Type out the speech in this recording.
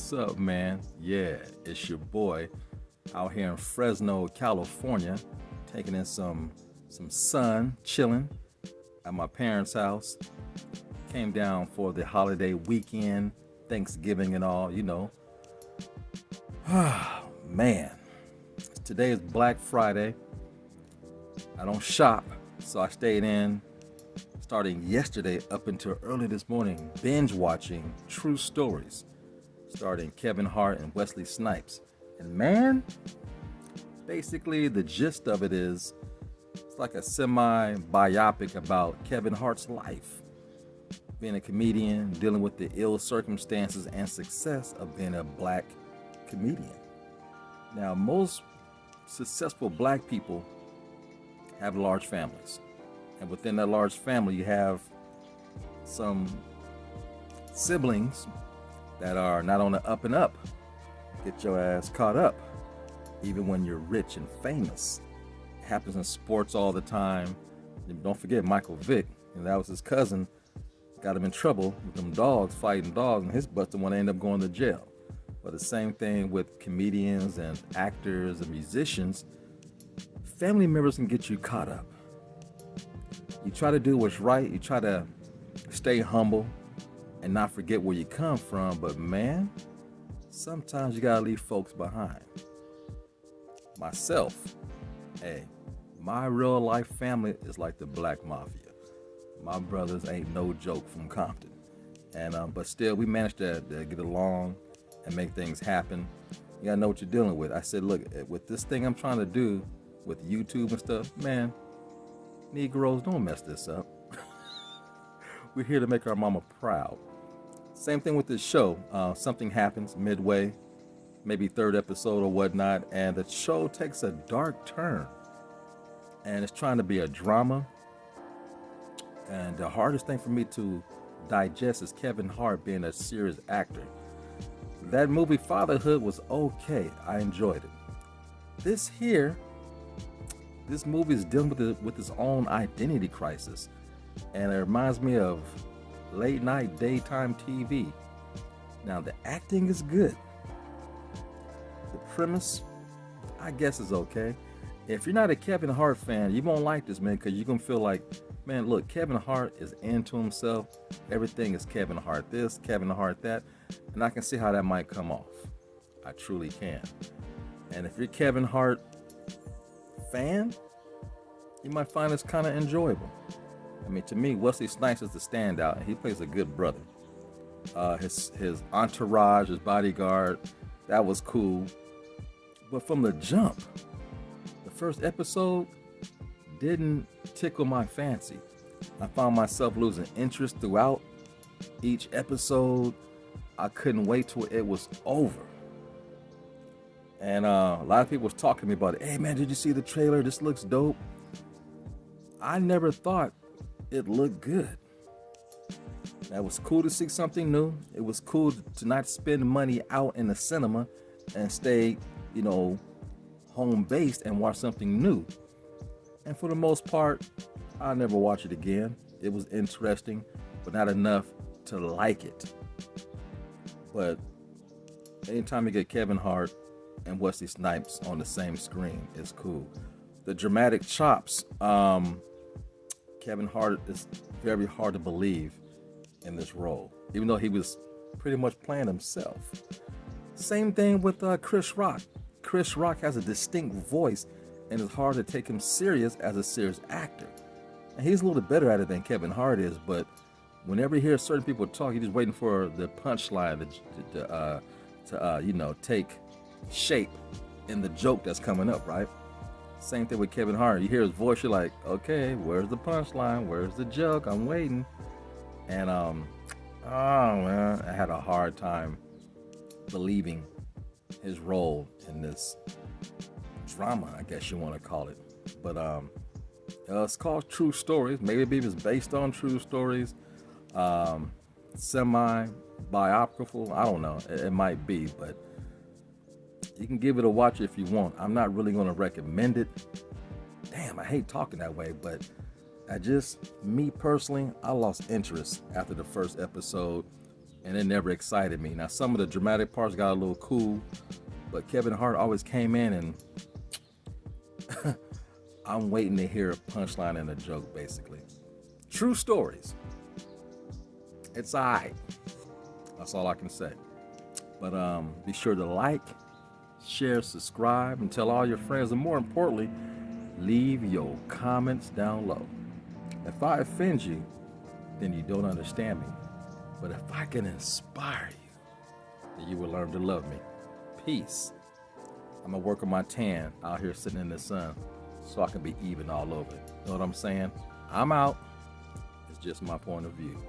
What's up, man? Yeah, it's your boy out here in Fresno, California, taking in some sun, chilling at my parents' house. Came down for the holiday weekend, Thanksgiving and all, you know. Man, today is Black Friday. I don't shop, so I stayed in starting yesterday up until early this morning, binge watching True Stories, starring Kevin Hart and Wesley Snipes. And man, basically the gist of it is it's like a semi-biopic about Kevin Hart's life. Being a comedian, dealing with the ill circumstances and success of being a black comedian. Now, most successful black people have large families. And within that large family, you have some siblings that are not on the up and up. Get your ass caught up, even when you're rich and famous. It happens in sports all the time. And don't forget Michael Vick, and that was his cousin, got him in trouble with them dogs, fighting dogs, and his butt's the one that ended up going to jail. But the same thing with comedians and actors and musicians. Family members can get you caught up. You try to do what's right. You try to stay humble and not forget where you come from. But man, sometimes you gotta leave folks behind. Myself, hey, my real life family is like the Black Mafia. My brothers ain't no joke from Compton. And but still, we managed to get along and make things happen. You gotta know what you're dealing with. I said, look, with this thing I'm trying to do with YouTube and stuff, man, Negroes, don't mess this up. We're here to make our mama proud. Same thing with this show. Something happens midway, maybe third episode or whatnot, and the show takes a dark turn. And it's trying to be a drama. And the hardest thing for me to digest is Kevin Hart being a serious actor. That movie Fatherhood was okay. I enjoyed it. This movie is dealing with its own identity crisis. And it reminds me of late night daytime TV. Now the acting is good. The premise, I guess, is okay. If you're not a Kevin Hart fan, you won't like this, man, because you're going to feel like, man, look, Kevin Hart is into himself. Everything is Kevin Hart this, Kevin Hart that. And I can see how that might come off. I truly can. And if you're a Kevin Hart fan, you might find this kind of enjoyable. I mean, to me, Wesley Snipes is the standout, and he plays a good brother. His entourage, his bodyguard, that was cool. But from the jump, the first episode didn't tickle my fancy. I found myself losing interest throughout each episode. I couldn't wait till it was over. And a lot of people was talking to me about it. Hey man, did you see the trailer? This looks dope. I never thought it looked good. That was cool to see something new. It was cool to not spend money out in the cinema and stay, home based and watch something new. And for the most part, I'll never watch it again. It was interesting, but not enough to like it. But anytime you get Kevin Hart and Wesley Snipes on the same screen, it's cool. The dramatic chops, Kevin Hart is very hard to believe in this role, even though he was pretty much playing himself. Same thing with Chris Rock. Chris Rock has a distinct voice, and it's hard to take him serious as a serious actor. And he's a little better at it than Kevin Hart is, but whenever you hear certain people talk, you're just waiting for the punchline to take shape in the joke that's coming up, right? Same thing with Kevin Hart. You hear his voice, you're like, okay, where's the punchline? Where's the joke? I'm waiting. And oh man, I had a hard time believing his role in this drama, I guess you want to call it. But it's called True Stories. Maybe it was based on true stories. Semi-biographical. I don't know. It might be, but you can give it a watch if you want. I'm not really going to recommend it. Damn, I hate talking that way, but me personally, I lost interest after the first episode. and it never excited me. Now, some of the dramatic parts got a little cool, but Kevin Hart always came in and I'm waiting to hear a punchline and a joke, basically. True stories. It's all right. That's all I can say. But be sure to like, share, subscribe, and tell all your friends. And more importantly, leave your comments down low. If I offend you, then you don't understand me. But if I can inspire you, then you will learn to love me. Peace. I'm going to work on my tan out here sitting in the sun so I can be even all over it. Know what I'm saying? I'm out. It's just my point of view.